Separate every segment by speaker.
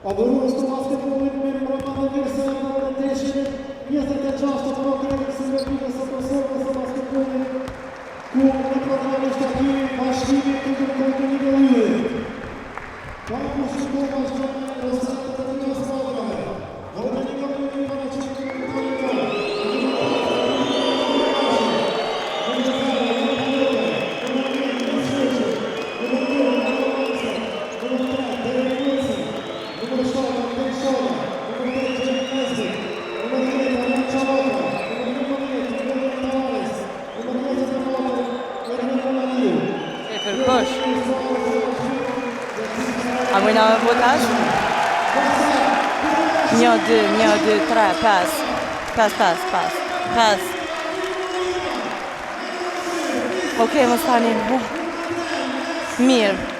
Speaker 1: Adhurues të basketbollit me Roman Virsa në ndeshjen 26 të programit së Ligjit së Kosovës së basketbollit, ku në programin shtati bashkimi të kërkojë nivelin. Ka kushtuar bashkëpunën ose të transformojë. Organizimi i
Speaker 2: A mujna me votash? 1, 2, 3, pas. Okej, mos tani. Mirë.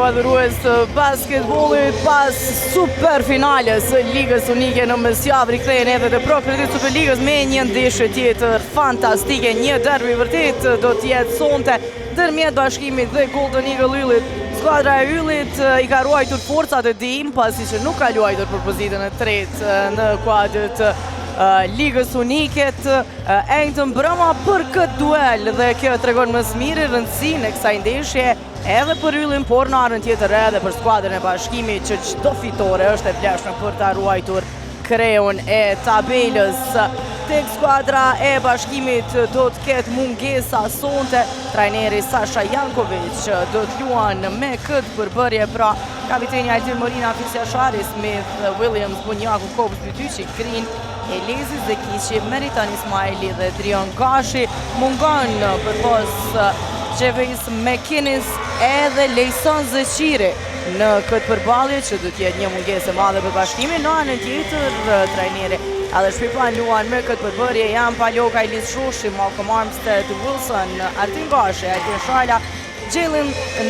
Speaker 2: adhurues të basketbollit, pas super finales së Ligës Unike në mesjavë rikthehen edhe të Pro Kredit Superligës me një ndeshje tjetër fantastike, një derbi vërtet do të jetë sonte ndërmjet Bashkimit dhe Golden Eagle Yllit. Skuadra e Yllit i ka ruajtur forcat e dim, pasi që nuk ka luajtur për pozitën e tretë në kuadër të Ligës Uniket e të mbrëma për këtë duel, dhe kjo tregon më së miri rëndësinë e kësaj ndeshje edhe për Yllin, por në anën tjetër edhe për skuadrën e Bashkimit, që çdo fitore është e vlefshme për ta ruajtur kreun e tabelës. Tek skuadra e Bashkimit do të ketë mungesa sonte. Trajneri Sasha Jankovic do të luan me këtë përbërje, pra kapiteni Altin Morina, Fisja Shari, Smith, Williams, Bunjaku, Kobus, Bytyqi, Krin, Elezi Zekiqi, Meritan Ismaili dhe Drion Gashi. Mungon përpos Gjevis McInnes edhe Lejson Zeqiri në këtë përballje, që do të jetë një mungesë e madhe për Bashkimin. Në anën tjetër, trajneri Alex Pipan luan me këtë përbërje janë Paljoka, Elis Shoshi, Malcolm Armstead, Wilson, Artin Gashi, Artin Shala, Jalen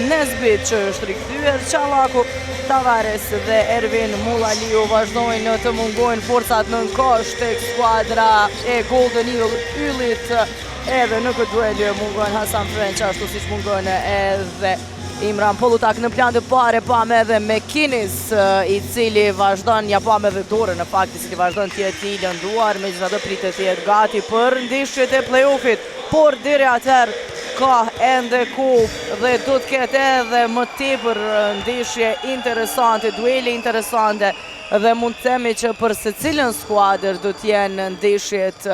Speaker 2: Nesbit që është rikthyer, Qallaku, Tavares dhe Ervin Mullaliu vazhdojnë të mungojnë forcat nën kosh tek skuadra e Golden Eagle Yllit. Edhe në këtë duel mungojnë Hasan French, ashtu siç mungojnë edhe Imran Polutak. Në plan të parë pam edhe McInnes, i cili vazhdon, ja pam edhe dorën në fakt, i cili vazhdon të jetë i lënduar, megjithatë pritet të jetë gati për ndeshjet e play-offit, por deri atëherë ka ende kohë dhe do të ketë edhe më tepër ndeshje interesante, duele interesante, dhe mund të themi që për secilën skuadër do të jenë ndeshjet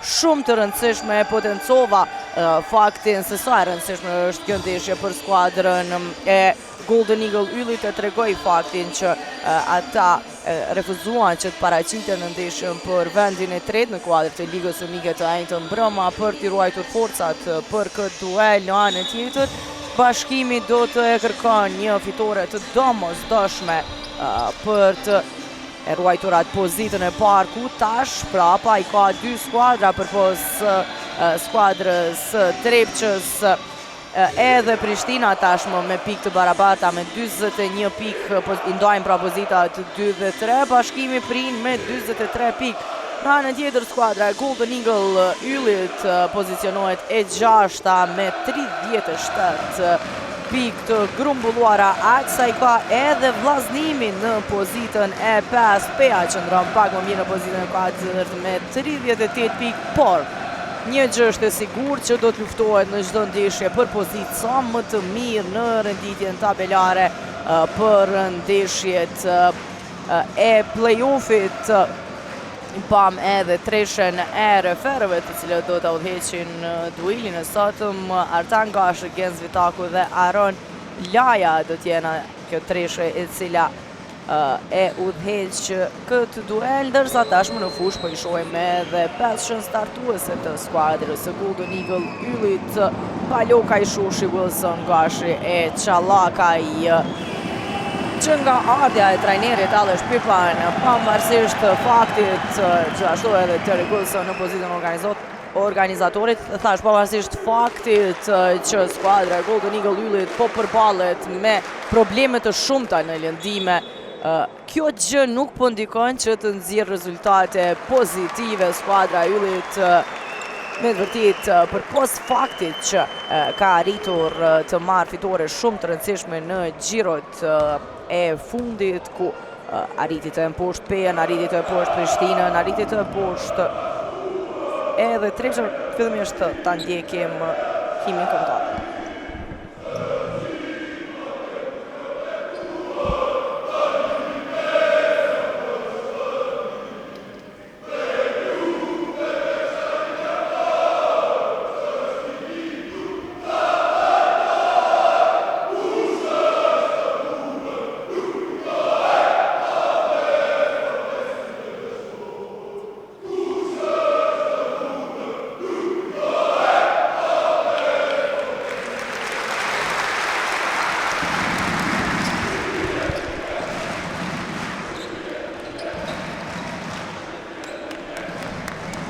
Speaker 2: shumë të rëndësishme. E potencova faktin se sa e rëndësishme është kjo ndeshje për skuadrën e Golden Eagle Yllit, e tregoj faktin që ata refuzuan që të paraqiten në ndeshjen për vendin e tretë në kuadër të Ligës Unike të të mbrëma për t'i ruajtur forcat për këtë duel. Në anën tjetër, Bashkimi do të e kërkon një fitore të domosdoshme për të e ruajtur atë pozitën e parë, ku tash prapa i ka dy skuadra përpos skuadrës Trepçës, edhe Prishtina tashmë me pikë të barabata me 41 pikë, i ndajnë pra pozitat 2 dhe 3, Bashkimi prin me 43 pikë. Në anën tjetër, skuadra e Golden Eagle Yllit pozicionohet e 6-ta me 37 pikë të grumbulluara. Aksa i ka edhe vllaznimin në pozitën e 5, Pea që ndron pak më mirë në pozitën e 4 me 38 pikë, por një gjë është e sigurt që do të luftohet në çdo ndeshje për pozitë sa më të mirë në renditjen tabelare për ndeshjet e play-offit. Pam edhe treshen e referëve të cilët do të udhëheqin duelin e sotëm. Artan Gashi, Genz Vitaku dhe Aron Laja do t'jena kjo treshe e cila e udhëheq këtë duel, ndërsa tashmë në fush po i shohim edhe 5 startuese të skuadrës së Golden Eagle Yllit, Paljoka, Shoshi, Wilson, Gashi e Qallakaj, që nga ardhja e trajnerit Alex Pipan, pavarësisht faktit që ashtu edhe Terry Wilson në pozitën organizatorit, thash pavarësisht faktit që skuadra e Golden Eagle Yllit po përballet me probleme të shumta në lëndime, kjo gjë nuk po ndikon që të nxjerrë rezultate pozitive. Skuadra e Yllit me të vërtet përpos faktit që ka arritur të marrë fitore shumë të rëndësishme në xhirot e fundit, ku arriti të mposhtë Peën, arriti të mposhtë Prishtinën, arriti të mposhtë edhe Trepçën. Fillimisht ta ndjekim himin kombëtar.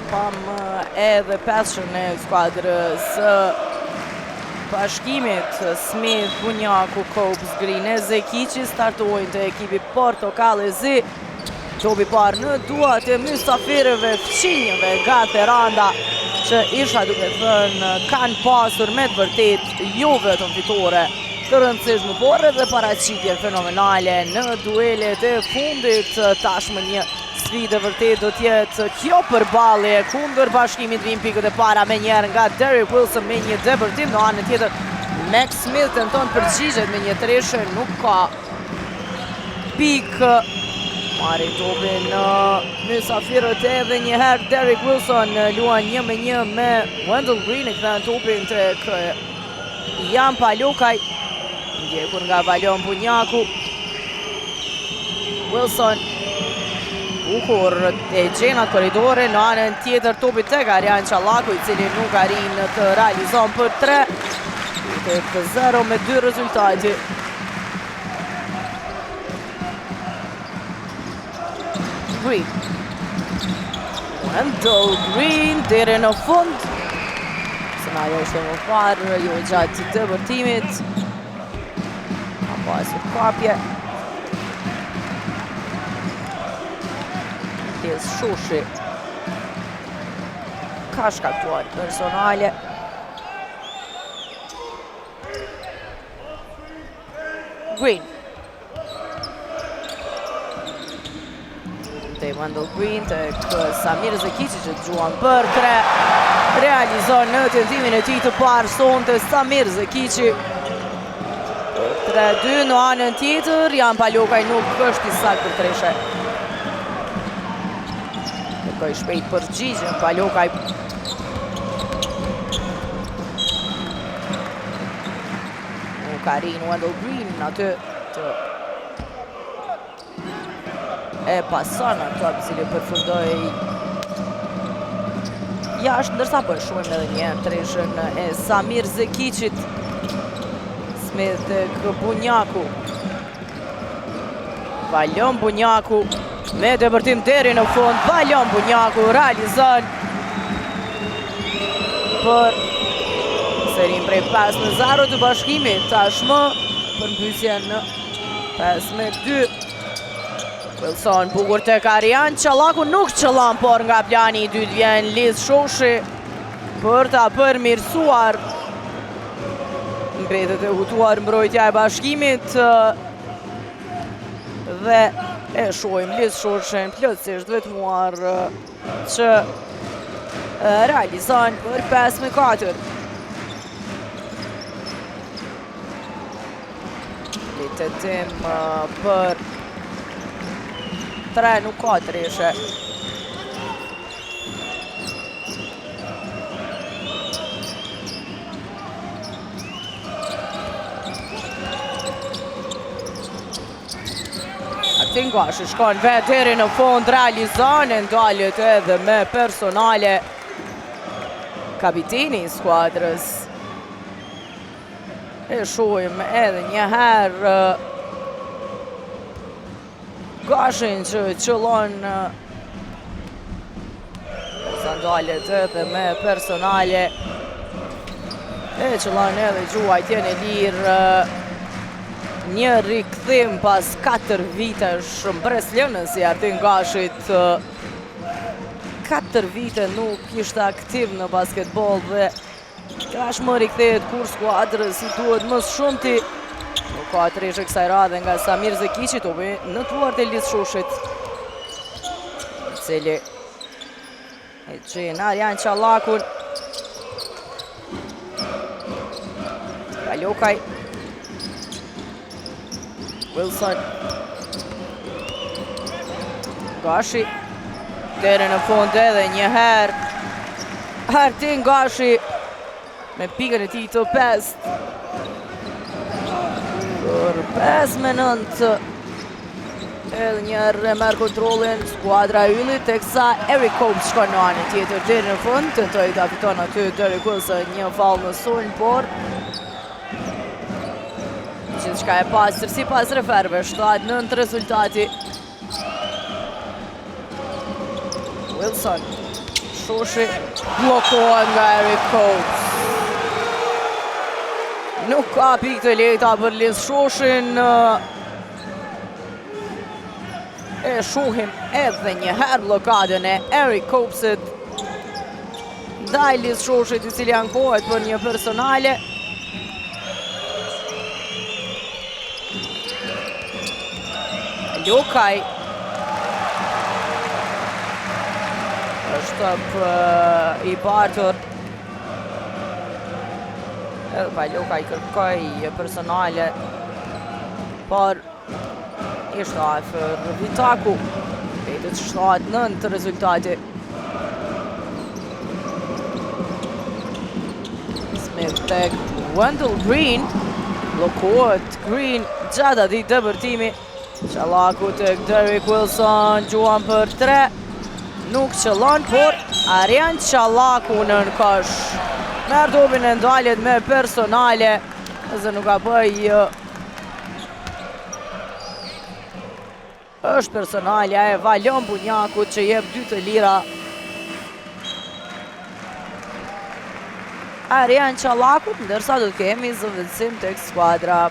Speaker 2: Pam edhe passion e skuadrës bashkimit Smith, Bunjaku, Copes, Green e Zekici startojnë të ekipi portokallezi. Qobi parë në duat e mysafirëve fqinjëve nga Teranda që isha duke thënë kanë pasur me të vërtet jo vetëm fitore të rëndësishme, por edhe paraqitje fenomenale në duelet e fundit. Tashmë një sfidë vërtet do t'jetë kjo përballje kundër bashkimit vijnë pikët e para me njerë nga Derrick Wilson me një debërtim, në anën tjetër Max Smith tenton përgjigjet me një treshe, nuk ka pikë. Marri topin në mysafirët edhe njëherë Derrick Wilson luan 1-1 me Wendell Green, e kthen topin tek Jan Palokaj, ndjekur nga Valjon Bunjaku. Wilson bukur e gjena koridore, në anën tjetër topit tek Arjan Qallaku, i cili nuk arrin të realizon për 3. 0 me 2 rezultati. Green. Wendell Green deri në fund. Scenario është më parë, jo gjatë të debërtimit. Ka pasur kapje. Tjes Shoshi ka shkaktuar personale. Green. Wendell Green tek Samir Zekici që gjuan për 3. Realizon në tentimin e tij të parë sonte Samir Zekici. 3-2 në anën tjetër, Jan Palokaj nuk është i saktë për treshe. Kërkoj shpejt përgjigjen Palokaj. Nuk arrin Wendell Green aty të e pason ato i cili përfundoi jashtë, ndërsa po e shohim edhe një treshën e Samir Zekicit. Smith tek Bunjaku. Valjon Bunjaku me debërtim deri në fund. Valjon Bunjaku realizon për serin prej 5-0 të bashkimit. Tashmë përmbysjen në 5-2. Wilson bukur tek Arjan Qallaku, nuk qëllan, por nga plani i dytë vjen Liz Shoshi për ta përmirësuar. Mbetet e hutuar mbrojtja e bashkimit dhe e shohim Liz Shoshin plotësisht vetmuar që realizon për 5-4. Litetim për 3, nuk ka treshe. Atingashi shkon vetë deri në fund, realizon e ndaljet edhe me personale. Kapiteni i skuadrës. E shohim edhe njëherë Gashin që qëllon sandalet edhe me personale. E qëllon edhe gjuajtjen e lirë. Një rikthim pas 4 vitesh mbreslënës i Artin Gashit. 4 vite nuk ishte aktiv në basketbol dhe tashmë rikthehet kur skuadrës i duhet më shumti. Nuk ka treshe kësaj radhe nga Samir Zekici, topi në duart e Liz Shoshit, i cili e gjen Arjan Qallakun. Palokaj. Wilson. Gashi. Deri në fund edhe njëherë. Artin Gashi me pikën e tij të 5. Për 5-9. Edhe njëherë e merr kontrollin skuadra e Yllit, teksa Eric Copes shkon në anën tjetër deri në fund, tentoi ta fiton aty Derrick Wilson një faull në sulm, por gjithçka e pastër sipas referve, 7-9 rezultati. Wilson. Shoshi blokohet nga Eric Copes. Nuk ka pikë të lehta për Liz Shoshin. E shohim edhe një herë blokadën e Eric Copesit ndaj Liz Shoshit, i cili ankohet për një personale. Lukaj është i bartur. Edhe pa Lukaj kërkoj personale, por ishte afër Vitaku. Vetët 7-9 rezultati. Smith tek Wendell Green. Blokohet Green gjatë atij dëbërtimi. Qallaku tek Derek Wilson, gjuan për 3. Nuk qëllon, por Arjan Qallaku nën kosh. Merr topin e ndaljet me personale, nëse nuk ka bëj është personalja e Valon Bunjakut që jep 2 të lira. Arjan Qallakut, ndërsa do të kemi zëvendësim tek skuadra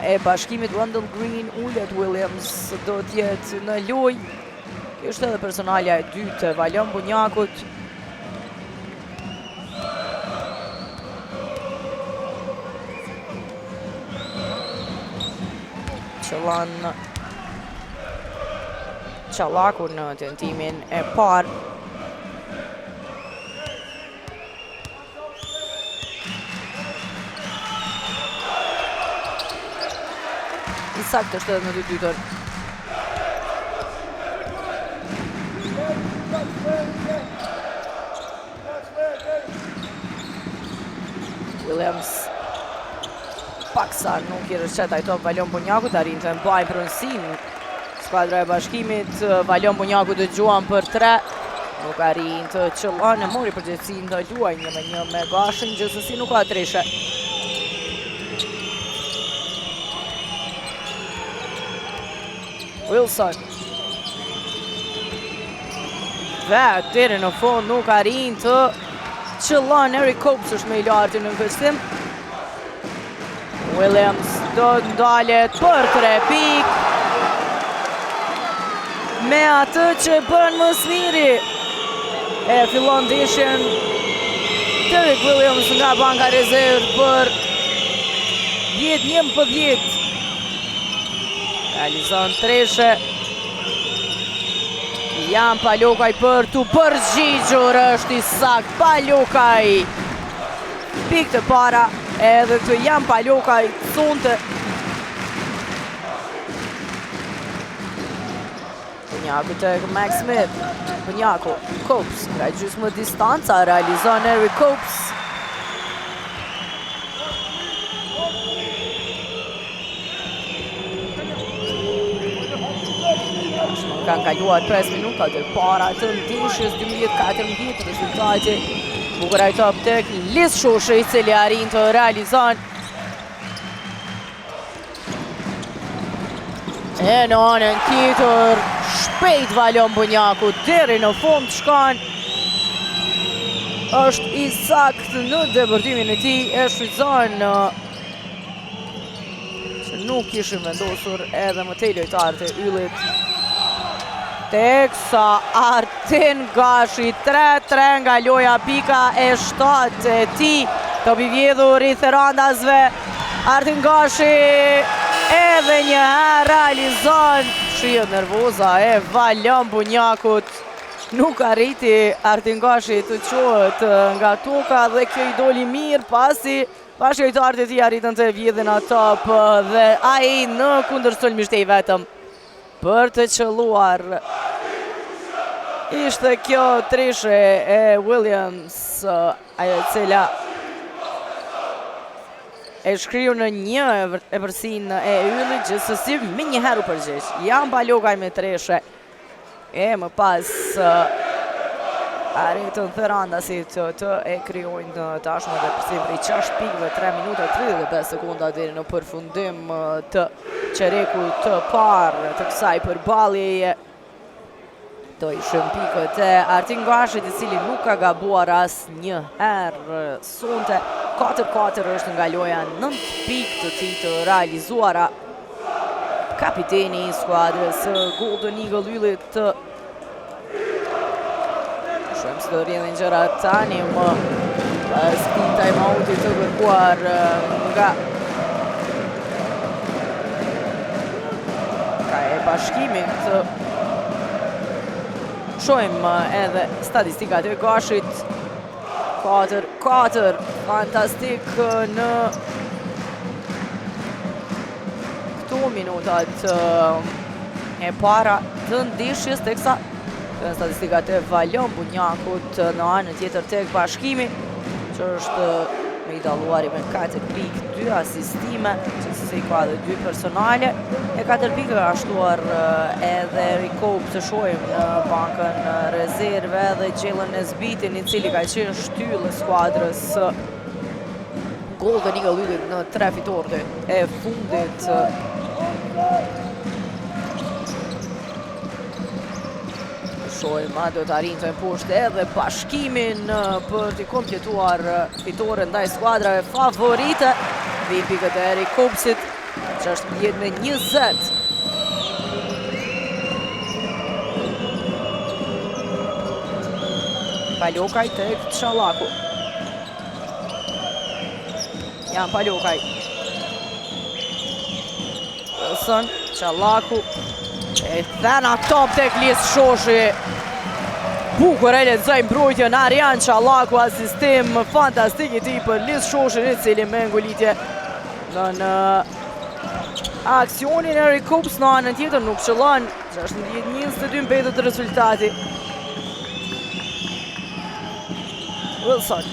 Speaker 2: e bashkimit Wendell Green. Ullet Williams do t'jetë në lojë. Kështë edhe personalja e 2 të Valon Bunjakut. Qëllon Qallaku në tentimin e parë. I saktë është edhe në 2 dytër. Williams paksa nuk i rëshqet ajto Valon Bunjakut, arrin të mbaj pronësin. Skuadra e bashkimit, Valon Bunjakut të gjuan për 3. Nuk arrin të qëllon, e mori përgjithësin të luaj 1-1 me Gashin, gjithsesi nuk ka treshe. Wilson. Dhe deri në fund nuk arrin të qëllon. Eric Copes është me i lartë në këstim. Williams do ndalet për 3 pikë. Me atë që bën më smiri. E fillon ndeshjen Derek Williams nga banka rezervë për 10-11. Realizon treshe. Jan Palokaj për të përgjigjur, është i sakt Palokaj. Pikë të para edhe të Jan Palokaj sonte. Bunjaku tek Max Smith. Bunjaku, Copes, nga gjysmë distanca, realizon Eric Copes. Kanë kaluar 5 minuta të para të ndeshjes 12-14, rezultati bukur ai top tek Liz Shoshi, i cili arrin të realizon. E në anën tjetër, shpejt Valon Bunjakut deri në fund shkon. Është i saktë në debërtimin e tij, e shfrytëzon që nuk kishin vendosur edhe më tej lojtarët e yllit. Teksa Artin Gashi, 3-3 nga loja pika e 7 e ti, të bivjedhur i therandasve. Artin Gashi edhe një herë realizon. Shihet nervoza e Valon Bunjakut. Nuk arriti Artin Gashi të qohet nga toka dhe kjo i doli mirë pasi bashkëlojtarët e tij arritën të vjedhin top dhe ai në kundërsulmisht i vetëm për të qëlluar. Ishte kjo treshe e Williams, ajo e cila e shkriju në një e përsin e yllit, gjithsesi me një herë u përgjesh. Jan Palokaj me treshe. E më pas arritën Therandasit të e kryojnë tashmë dhe përsim prej 6 pikëve, 3 minuta 35 sekunda deri në përfundim të qereku të parë të kësaj përballjeje. Do ishim pikët e Artin Gashit, I cili nuk ka gabuar as një herë sonte. 4-4 është nga loja, 9 pikë të tij të realizuara. Kapiteni I skuadrës Golden Eagle Yllit. Shumë se do rrjedhin gjërat tani më pas këtij time-outit të kërkuar nga e bashkimit. Shohim edhe statistikat e Gashit. 4-4, fantastik në këto minutat e para të ndeshjes, teksa në statistikat e Valion Bunjakut në anën tjetër tek bashkimi, që është me I dalluari me 4 pikë, 2 asistime, që se ka dhe 2 personale, e 4 pikë ka shtuar edhe Rikop të shohim në bankën rezerve dhe Jalen Nesbitin, I cili ka qenë shtyllë skuadrës Golden Eagle Yllit në 3 fitorët e fundit. Shohim a do të arrijnë të poshtë edhe bashkimin për të kompletuar fitore ndaj skuadrave favorite. Vijnë pikët e Rikopsit, 16-20. Palokaj tek Çallaku. Jan Palokaj. Wilson, Çallaku. E thena top tek Lis Shoshi. Bukur e lexoi mbrojtjen Arjan Çallaku, asistim fantastik I tij për Lis Shoshin, I cili me ngulitje në aksionin e Rikops në anën tjetër nuk qëllon. 16-22 mbetet rezultati. Wilson.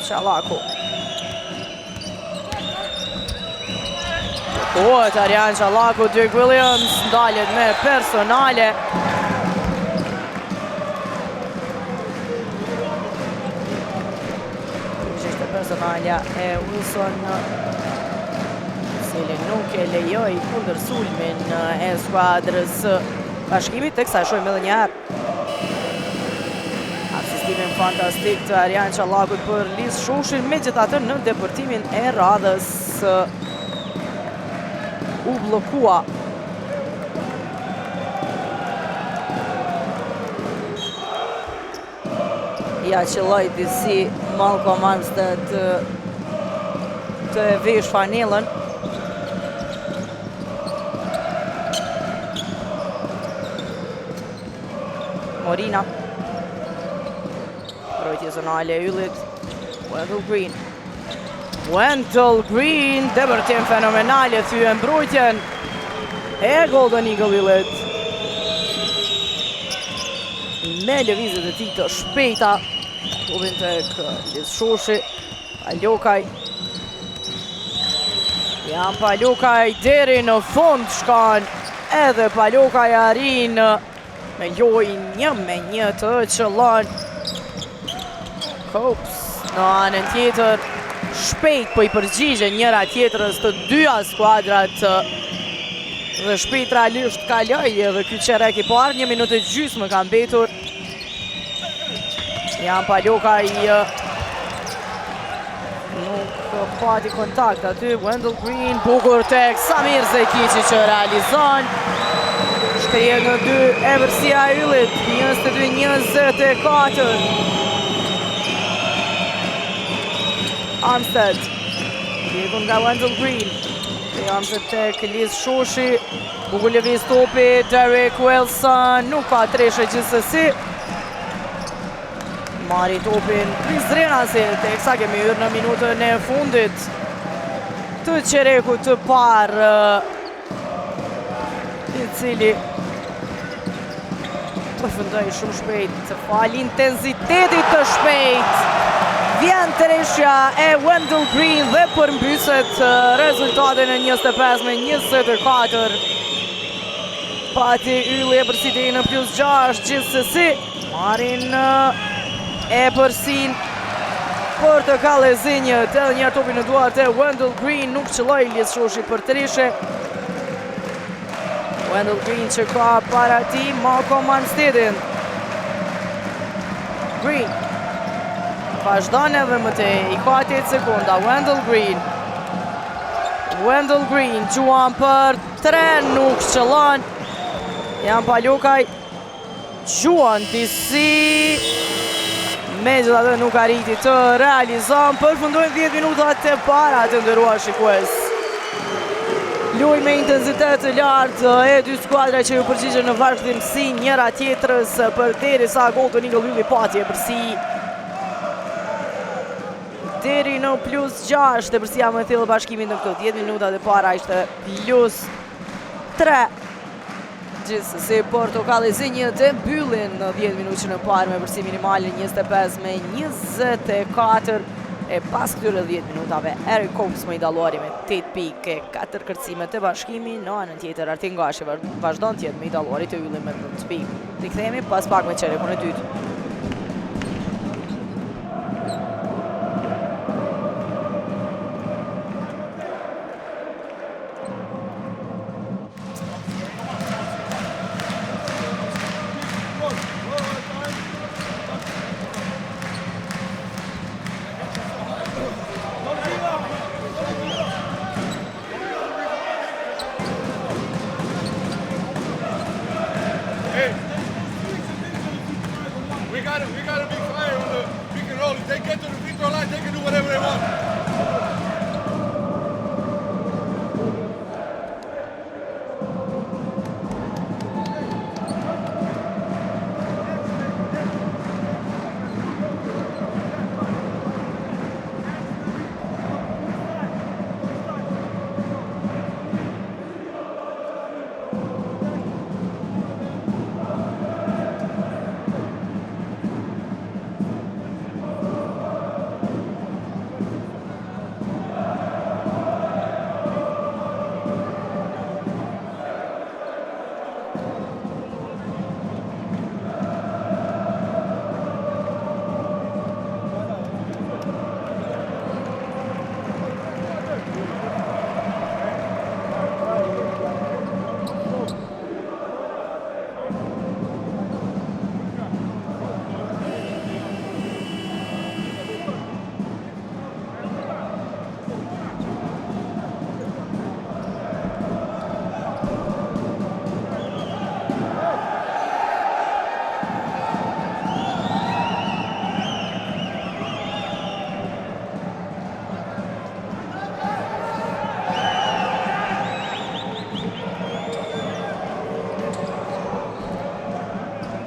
Speaker 2: Çallaku. Arjan Çallaku, Duke Williams ndalet me personale. Ishte personalja e Wilson, cili nuk e lejoi kundër sulmin e skuadrës bashkimit, teksa e shohim edhe një herë asistimin fantastik të Arjan Çallakut për Lis Shoshin, megjithatë në depërtimin e radhës u blokua. Ja qëlloj disi Malcolm Armstead të vesh fanelën. Morina. Mbrojtje zonale e Yllit. Wendell Green. Wendell Green, depërtim fenomenale, thye mbrojtjen e Golden Eagle Yllit. Me lëvizjet e tij të shpejta, topin tek Lis Shoshi, Palokaj. Jan Palokaj deri në fund shkan, edhe Palokaj arrin me lojë 1-1 të qëllon. Cops në anën tjetër shpejt po I përgjigje njëra tjetrës të dyja skuadrat dhe shpejt realisht kaloi edhe ky çerek I parë, 1 minutë e gjysmë ka mbetur. Jan Palokaj nuk pati kontakt aty. Wendell Green, bukur tek Samir Zekici që realizon. Shkrihet në 2 Eversia e Yllit, 22-24. Armstead, tjekun nga Wendell Green. Armstead tek Lis Shoshi, bukur lëviz topi, Derek Wilson, nuk ka treshe gjithsesi. Mari topin Chris Drenasi, teksa kemi hyrë në minutën e fundit të qerekut të parë, I cili përfundoi shumë shpejt, të fal intensitetit të shpejt. Vjen treshja e Wendell Green dhe përmbyset rezultatin e 25-24. Pati Ylli e përsiti në +6 gjithsesi. Marin e përsin për të kallëzinjët, edhe një topi në duart e Wendell Green, nuk qëlloi Lis Shoshi për treshe. Wendell Green që ka para ti Malcolm Armsteadin. Green vazhdon edhe më tej, i ka 8 sekunda. Wendell Green gjuan për 3, nuk shqëllon. Jan Palokaj gjuan disi, me gjithatë nuk arriti të realizon. Përfundojnë 10 minutat e para të nderuar shikues. Luaj me intensitet të lartë e dy skuadra që ju përgjigjen në vazhdimsi njëra tjetrës përderisa Golden Eagle hylli patje përsi deri në +6 dhe përsi më thellë bashkimin në këto 10 minutat e para ishte +3. Gjithsesi Portokalli Zinjë të mbyllin në 10 minutën e parë me përsi minimale 25-24 e pas këtyre 10 minutave Eric Combs më i dallori me 8 pikë, 4 kërcime të bashkimi. Në anën tjetër Artin Gashi vazhdon të jetë më i dallori të ylli me 9 pikë. Rikthehemi pas pak me çerekun e dytë.
Speaker 3: We gotta be fire on the pick and roll. If they get to the free throw line, they can do whatever they want.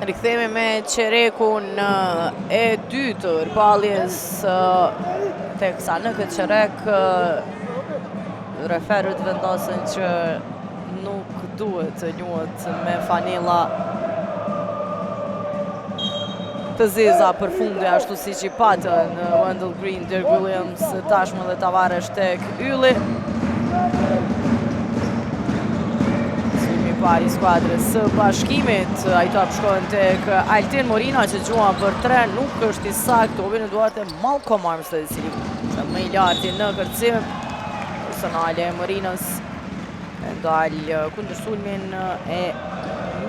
Speaker 2: Rikthehemi me çerekun e dytë të rpalljes teksa në këtë çerek referët vendosen që nuk duhet të njohet me fanella të zeza përfundi ashtu siç i patën Wendell Green, Dirk Williams tashmë dhe Tavares tek ylli. Pari skuadrës së bashkimit, ajto shkojnë tek Altin Morina që gjuan për 3, nuk është i saktë, topi në duart e Malcolm Armstead, i cili është më i larti në kërcim. Personale e Morinës e ndalë kundër sulmin e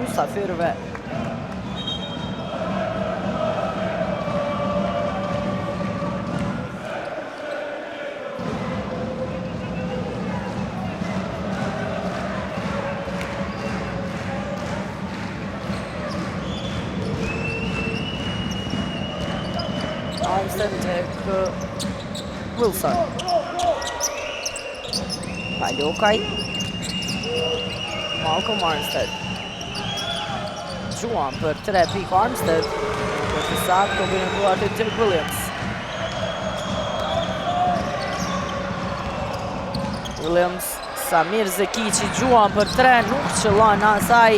Speaker 2: mysafirëve. Armstead tek Wilson. Palokaj. Malcolm Armstead. Gjuan për 3 pikë Armstead. Për të saktë, topin në duart e Dirk Williams. Williams, Samir Zekici gjuan për 3, nuk qëllon asaj.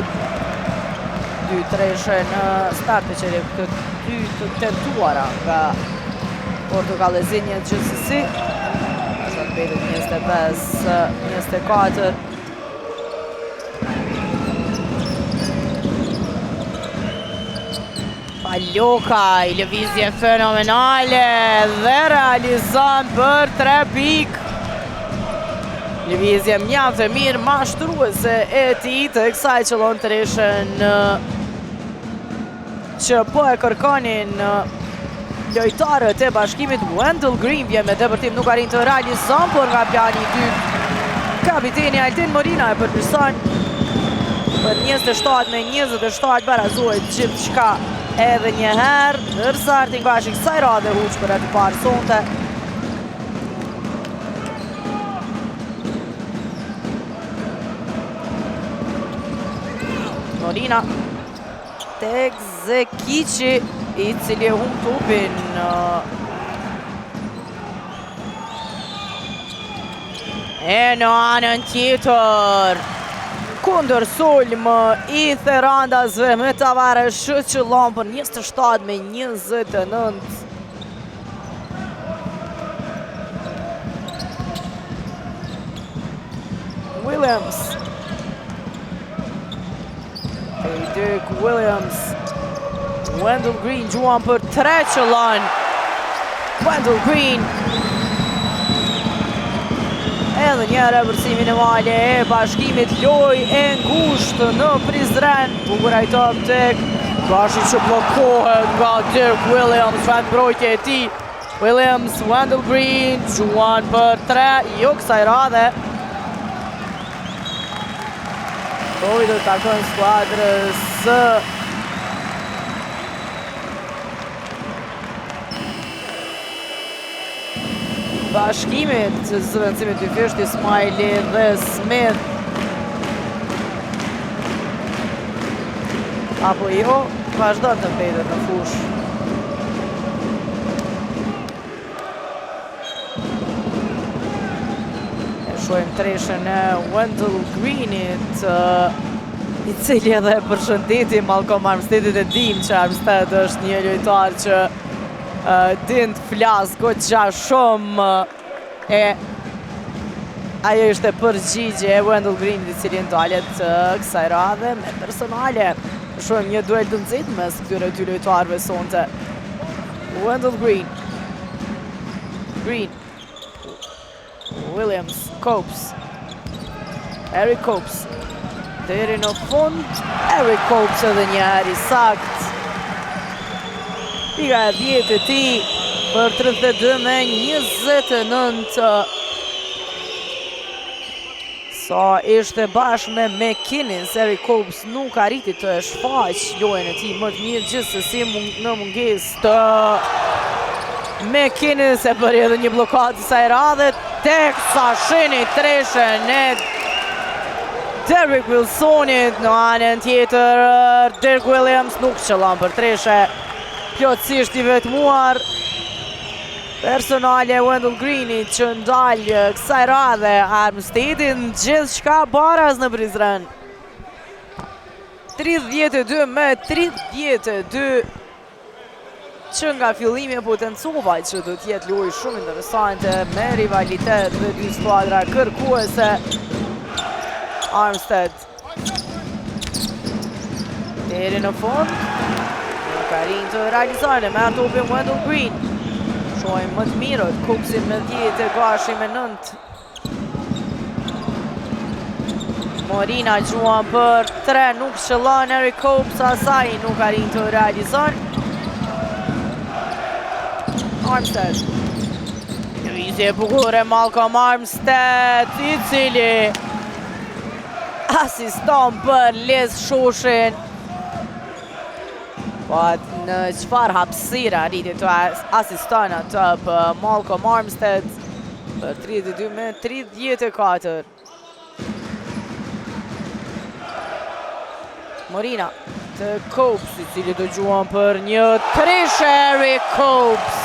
Speaker 2: 2-3 në start të çerekut të të tentuara nga Portokalli Zinjë gjithsesi. Sa mbetet 25-24. Palokaj, lëvizje fenomenale dhe realizon për 3 pikë. Lëvizje mjaft e mirë mashtruese e tij të kësaj qëllon të rishën që po e kërkonin lojtarët e bashkimit. Wendell Green vjen me depërtim, nuk arrin të realizon, por nga plani i dytë kapiteni Altin Morina e përmirëson për 27-27 barazohet gjithçka edhe një herë, ndërsa Artin Gashi kësaj radhe huq për atë parë sonte. Morina tek Zekici, i cili e humb tupin. E në anën tjetër, kundër sulm i Therandasve me Tavares shqëllon për 27-29. Williams. Dick Williams. Wendell Green gjuan për 3 qëllon. Wendell Green. Edhe njëre vërsimin e male e bashkimit, loj e ngushtë në Prizren. Bukur ai top tek Gashi që blokohet nga Dick Williams, fan mbrojtje e tij. Williams, Wendell Green, gjuan për 3, jo kësaj radhe. Dojë të takon skuadrës bashkimit, zëvendësimit të fjesht, Ismaili dhe Smith. Apo jo, vazhdon të mbetët në fush. E shojmë treshën e Wendell Greenit, i cili edhe përshëndeti Malcolm Armsteadit, e dim që Armstead është një lojtar që din të flasë goxha shumë, e ajo ishte përgjigje e Wendell Green, i cili ndalet kësaj radhe me personale. Shohim një duel të nxehtë mes këtyre dy lojtarëve sonte. Wendell Green. Williams, Copes. Eric Copes. Deri në fund, Eric Copes edhe një herë i sakt. Pika e 10 e tij për 32-29. Sa ishte bashkë me McKinnis, Eric Copes nuk arriti të shfaq lojën e tij më të mirë, gjithsesi në mungesë të McKinnis e bëri edhe një blokadë kësaj radhe, teksa shini treshën e Derrick Wilsonit. Në anën tjetër, Derrick Williams nuk qëllon për treshe, plotësisht i vetmuar. Personale Wendell Greenit që ndalë kësaj radhe Armsteadin, gjithçka baraz në Prizren. 32-32, që nga fillimi e potencova që do t'jetë lojë shumë interesante me rivalitet dhe dy skuadra kërkuese. Armstead deri në fund, nuk arrin të realizojnë me topin Wendell Green. Shohim më të mirët, Copesin me 10 e Gashi me 9. Morina gjuan për 3, nuk qëllon Eric Copes, asaj nuk arrin të realizojnë. Armstead. Lëvizje e bukur e Malcolm Armstead, i cili asiston për Les Shoshin. Po në qëfar hapësira arriti të asiston atë për Malcolm Armstead për 32-34. Morina të Copes, i cili do gjuan për një treshe. Eric Copes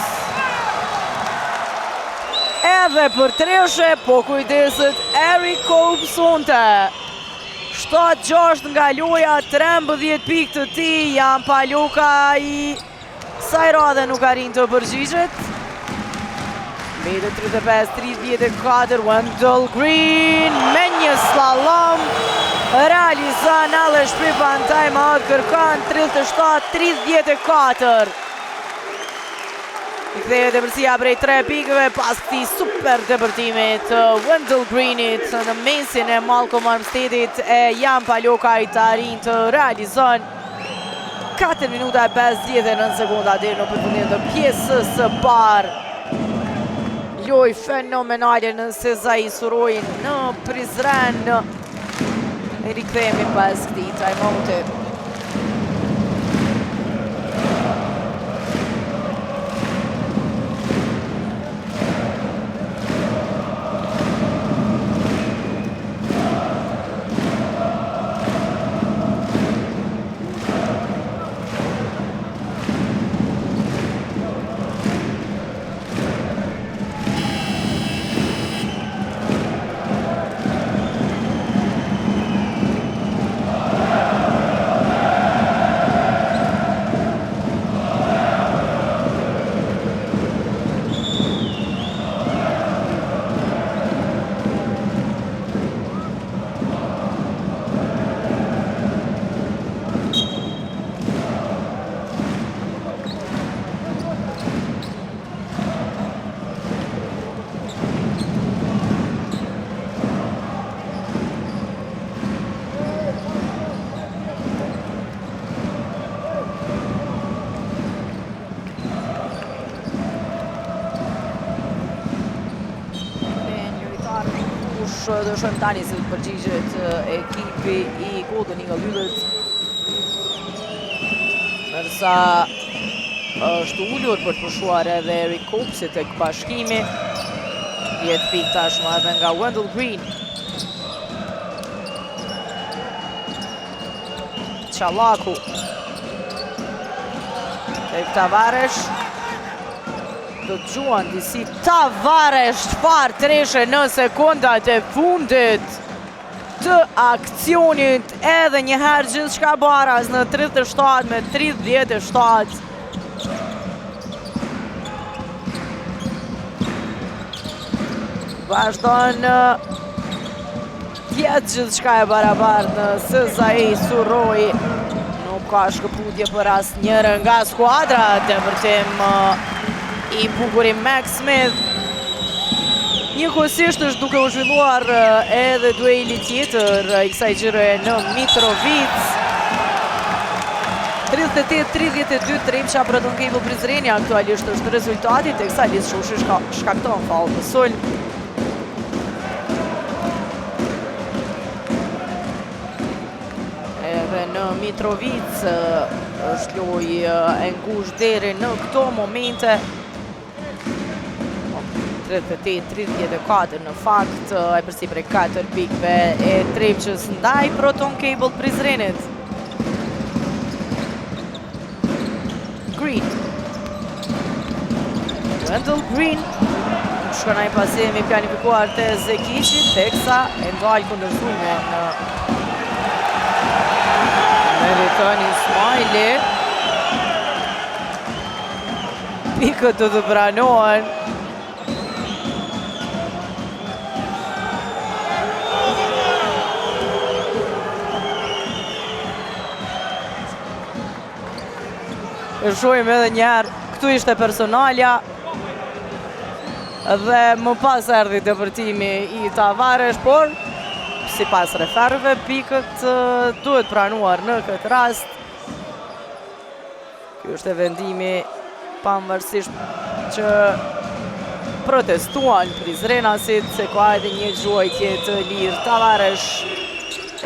Speaker 2: edhe për treshe, po kujdeset Eric Copes unte. 7-6 nga loja, 13 pikë të ti, janë pa luka i kësaj radhe nuk arrin të përgjigjet. Mbete 35-34, Wendell Green me një slalom realizan alle shpripan time out, kërkan 37-34. Kthehet depërsia prej 3 pikëve pas këtij super depërtimit Wendell Greenit në mesin e Malcolm Armsteadit e Jan Palokajt arrin të realizon 4 minuta e 59 sekonda deri në përfundim të pjesës së parë. Loj fenomenale në Sezai Surojin në Prizren. Rikthehemi pas këtij timeouti. Do shohim tani se përgjigjet ekipi i Golden Eagle Yllit. Ndërsa është ullur për të pushuar edhe Eric Copsi tek bashkimi. 10 pikë tashmë edhe nga Wendell Green. Qallaku. Tek Tavares. Do të gjuan disi Tavares çfarë treshe në sekondat e fundit të aksionit, edhe njëherë gjithçka baraz në 37 me 37. Vazhdon tjetë gjithçka e barabartë në Sezai Suroj. Nuk ka shkëputje për asnjërin nga skuadra, depërtim i bukuri Max Smith. Njëkohësisht është duke u zhvilluar edhe dueli tjetër i kësaj gjyre në Mitrovic. 38-32 Tremça Proton Cable Prizreni aktualisht është rezultati, teksa Liz Shushi shkakton faull në sulm. Edhe në Mitrovic është lojë e ngushtë deri në këto momente. 38-34 në fakt, e përsi prej 4 pikëve e Tremçës ndaj Proton Cable Prizrenit. Green. Wendell Green. Shkonaj pasimi planifikuar të Zekiqit, teksa e ndalë kundërzumen në Meriton Ismaili. Pikët të pranohen. E shohim edhe njerë, këtu ishte personalja dhe më pas erdhi depërtimi i Tavares, por si pas referve pikët duhet pranuar në këtë rast. Kjo është vendimi pavarësisht që protestuan Prizrenasit se ka edhe një gjuajtje të lirë. Tavares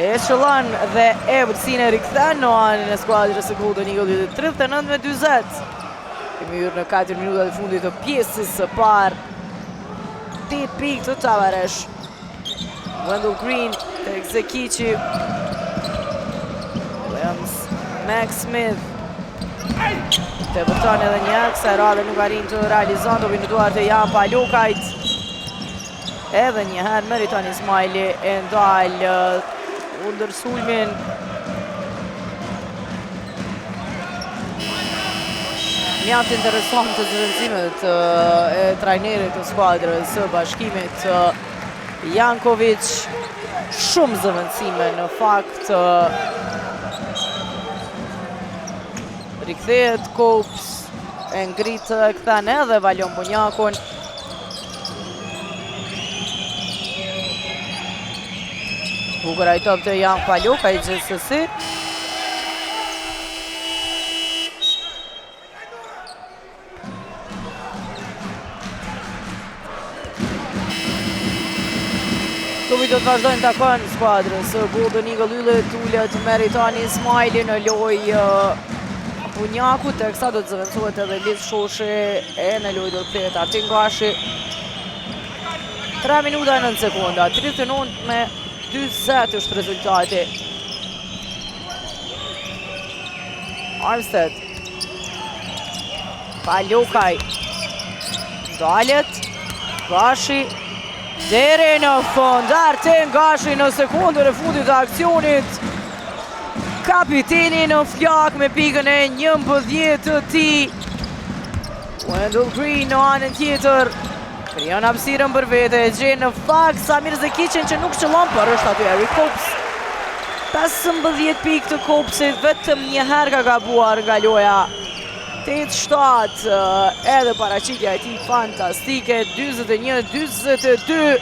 Speaker 2: e qëllon dhe e vërësin e rikthen në anën e skuadrës e Golden Eagle 39-20. Kemi hyrë në 4 minutat e fundit të pjesës së parë. 8 pikë të Tavares. Wendell Green të Zekiqi. Williams, Max Smith. Të vërton edhe njërë, kësa radhe nuk arrin të realizon, dobi në duart e Jan Palokajt. Edhe njëherë Meriton Ismaili e ndalë undër sulmin. Mjaft interesant të zëvendësimet e trajnerit të skuadrës së bashkimit Jankovic. Shumë zëvendësime në fakt. Rikthehet Copes. e ngrit e kthen edhe Valon Bunjakun. Bukur ai top të Jan Paluka i gjithsesi. Klubi do të vazhdojnë takon skuadrës Golden Eagle Yllit ullet Meritani Ismaili në lojë Bunjaku, teksa do të zëvendësohet edhe Liz Shoshi e në lojë do të kthehet Artin Gashi. 3 minuta e 9 sekonda, 39-20 është rezultati. Armstead. Palukaj. Dalet. Gashi. Deri në fund, Artin Gashi në sekundën e fundit të aksionit. Kapiteni në flak me pikën e 11 të tij. Wendell Green në anën tjetër. Krijon hapësirën për vete, e gjen në fakt Samir Zekiqen që nuk qëllon, por është aty Eric Copes. 15 pikë të Copesit, vetëm një herë ka gabuar nga loja. 8-7, edhe paraqitja e tij fantastike, 41-42.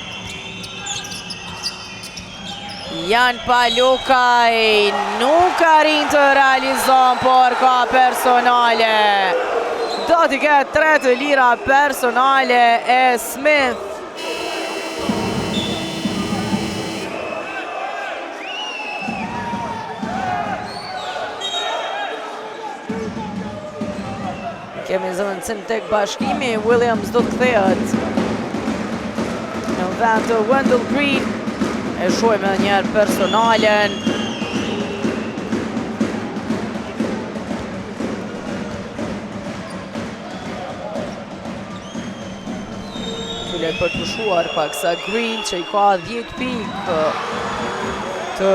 Speaker 2: Jan Palukaj nuk arrin të realizon, por ka personale. Do t'i ketë 3 të lira personale e Smith. Kemi zëvendësim tek bashkimi, Williams do të kthehet në vend të Wendell Green. E shohim edhe njerë personalen. Tullet për të pushuar paksa Green që i ka 10 pikë të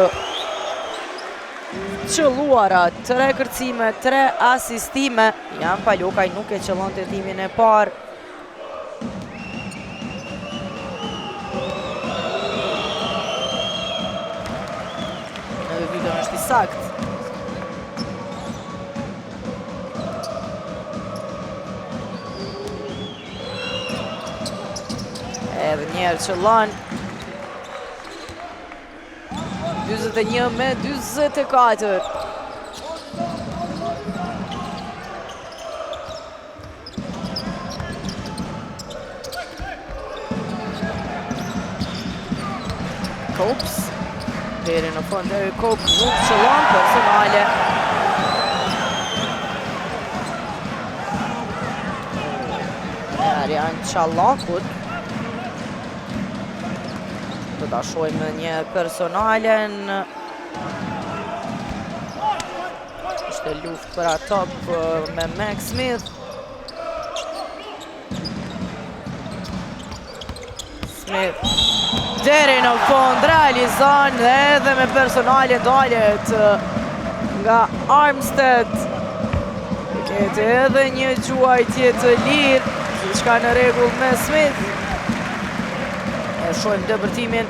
Speaker 2: qëlluara, 3 kërcime, 3 asistime. Jan Palukaj nuk e qëllon të timin e parë. Edhe videon është i sakt. Edhe njerë qëllon. 21-24. Copes. Deri në fund Eric Copes nuk qëllon personale. Arjan Qallakut. Do ta shohim me një personalen. Ishte luftë për atop me Max Smith. Smith deri në fund realizon edhe me personale dalet nga Armstead. Kete edhe një quajtje të lirë, diçka në rregull me Smith. E shohim dëbërtimin.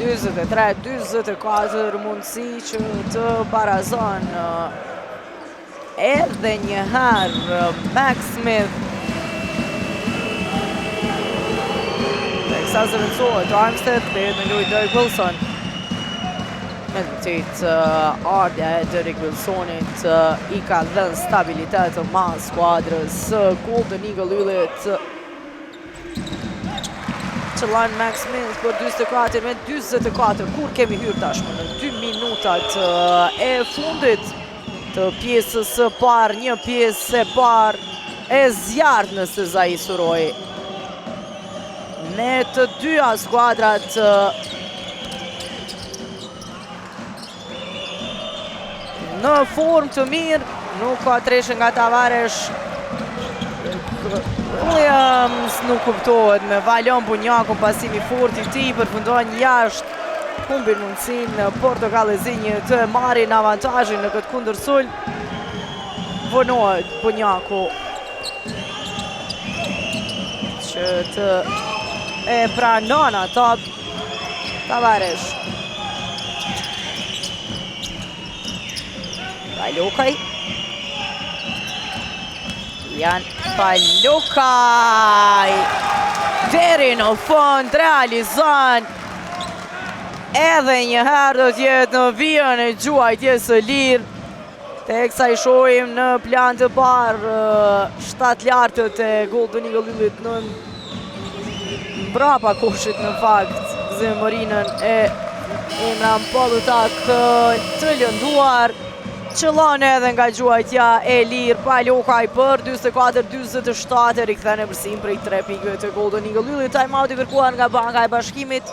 Speaker 2: Dyzet e 3-24 mundësi që të barazon edhe një herë Max Smith. Teksa zëvendësohet Armstead, kthehet në lojë Derek Wilson. Me të tjetë ardhja e Derek Wilsonit i ka dhënë stabilitet të madh skuadrës Golden Eagle Yllit. Qëllan Max Smith për 24 me 24. Kur kemi hyrë tashmë në 2 minutat e fundit të pjesës së parë, një pjesë e parë e zjarrt në Sezai Suroi. Me të dyja skuadrat në formë të mirë, nuk ka treshë nga Tavares. Williams nuk kuptohet me Valon Bunjakun, pasimi fort i tij përfundon jashtë. Humbin mundësinë portokallezinjë të marrin avantazhin në këtë kundërsul. Vonohet Bunjaku që të e pranon ato. Tavares. Palukaj. Jan Palukaj. Deri në fund realizon. Edhe një herë do t'jetë në vijën e gjuajtjes së lirë. Teksa i shohim në plan të parë 7 lartët e Golden Eagle Lillit në mbrapa koshit në fakt zemërinën e Imran Pallutak të lënduar. Qëllon edhe nga gjuajtja e lirë Palukaj për 24-27 rikthen e përsim prej 3 pikëve të Golden Eagle Lillit. Time-out i kërkuar nga Banka e Bashkimit.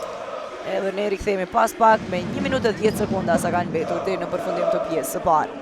Speaker 2: Edhe ne rikthehemi pas pak me 1 minutë e 10 sekonda sa kanë mbetur deri në përfundim të pjesës së parë.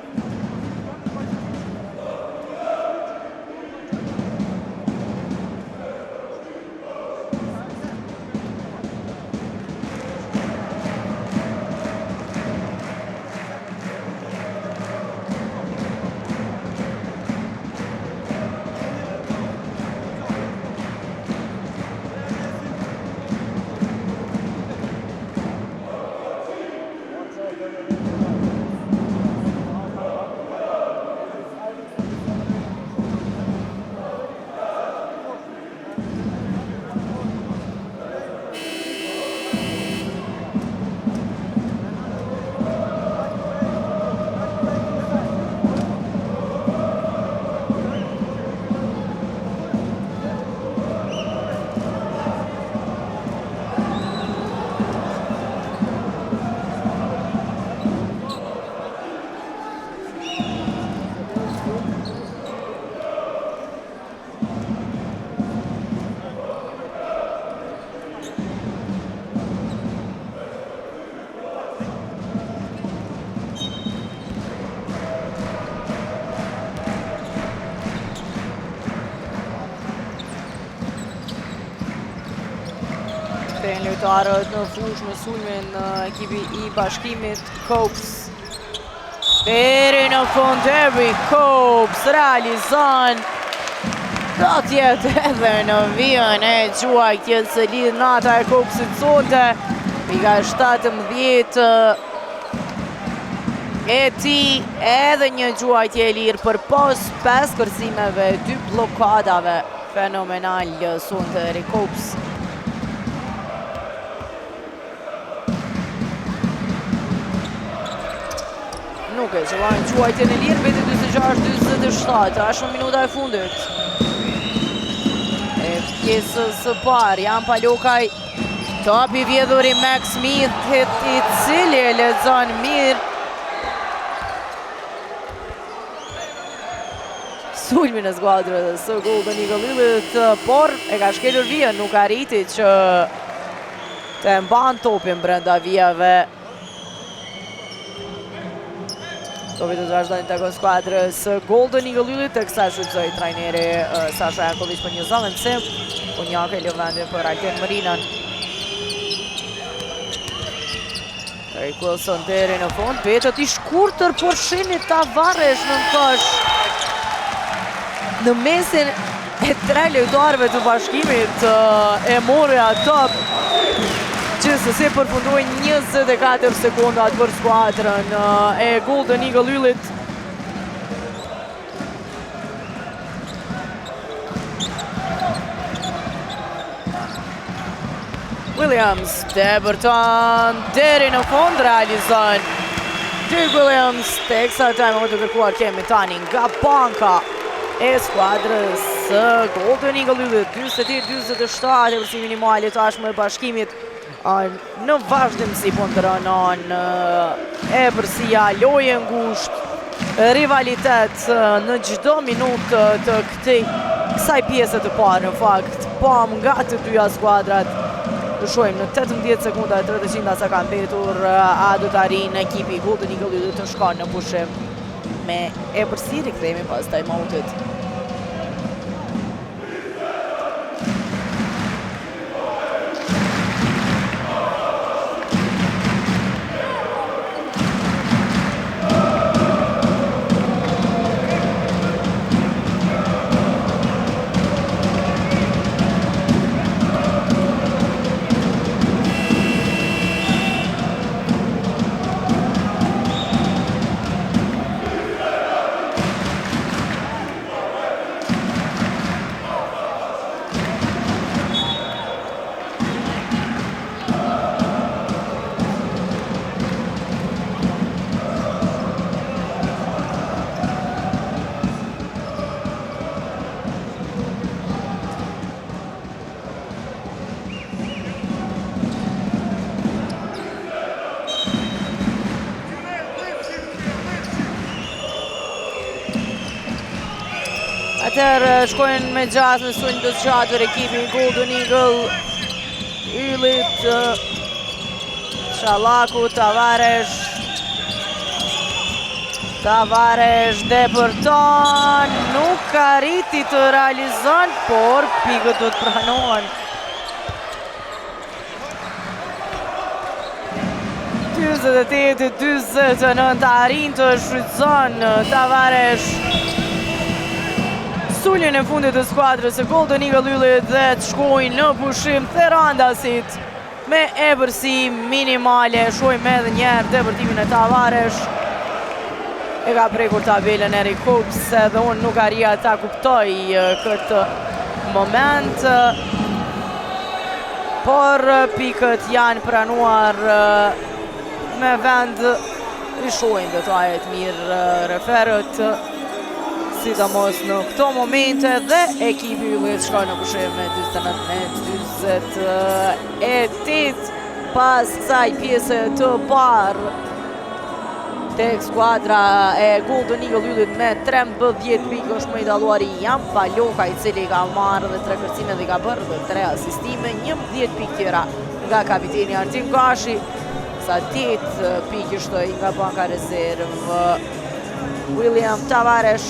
Speaker 2: Lojtarët në fush me sulmin në ekipi i Bashkimit. Kopës deri në fund Eric Kopës realizon. Do t'jetë edhe në vijën e gjuajtjes së lirë nata e Kopësit sonte. Pika 17 e ti edhe një gjuajtje e lirë për pos 5 kërcimeve, 2 blokadave. Fenomenal sonte Eric Kopës. Nuk e qëllajnë gjuajtjen e lirë, veti 26-27, është në minuta e fundit. E pjesës së parë, Jan Palukaj, top i vjedhur i Max Smith, i cili e lexon mirë. Sulmin e skuadrës së Golden Eagle Lillit, por e ka shkelur vijën, nuk arriti që të mban topin brenda vijave. Topi të vazhdojnë të skuadrës Golden Eagle Lillit, të kësa shqytzoj trajneri Sasha Jankovic për një zëllën sim, Unjake e lëvendin për Alten Marinën. Eric Wilson deri në fund, petët i shkurtër, por shenit Tavares në kosh. Në mesin e 3 lojtarëve të Bashkimit e mori top, që se përfundojnë 24 sekundat për skuadrën e Golden Eagle Lillit. Williams, debërton, deri në fund realizon. Dirk Williams, teksa time-out të kërkuar kemi tani nga banka e skuadrës Golden Eagle Lillit. 28-27 përsi minimalit ashme e Bashkimit. Në vazhdimsi po ndërënon e përsia lojë ngusht, rivalitet në çdo minutë të kësaj pjesë të parë në fakt, pam nga të dyja skuadrat. Të shohim në 18 sekunda e 30 sa ka mbetur, a do të arrijë ekipi Golden Eagle Lillit të shkojë në pushim me e përsi rikthehemi pas time-outit. Atëherë shkojnë me 6 në sulm të çadër ekipi Golden Eagle. Yllit, Shallaku, Tavares depërton, nuk arriti të realizon, por pikët do të pranohen. 28-29 arrin të shfrytëzon Tavares suljen e fundit të skuadrës e Golden Eagle Yllit dhe të shkojnë në pushim Therandasit me ebërsi minimale. Shojmë edhe njerë depërtimin e Tavares. E ka prekur tabelën Erik Hoops dhe unë nuk arria ta kuptoj këtë moment. Por pikët janë pranuar me vend i shojnë detajet mirë referët, sidomos në këto momente dhe ekipi Yllit shkoj në pushim me 29-28 pas kësaj pjese të parë. Tek skuadra e Golden Eagle Yllit me 13 pikë është më i dalluari Jampa Loka, i cili ka marrë dhe 3 kërcime dhe ka bërë dhe 3 asistime, 11 pikë tjera nga kapiteni Artin Gashi, sa 8 pikë është nga banka rezervë William Tavares.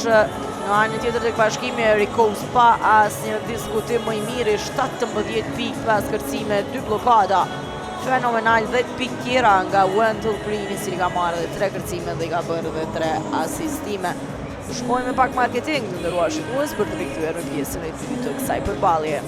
Speaker 2: Në anën tjetër të bashkimi Erik Hoops pa asnjë diskutim më i miri, 17 pikë pas kërcime, 2 blokada. Fenomenal, 10 pikë tjera nga Wendell Green, i cili ka marrë dhe 3 kërcime dhe ka bërë dhe 3 asistime. Shkojmë me pak marketing të ndëruar shikues për të rikthyer në pjesën e dytë të kësaj përballje.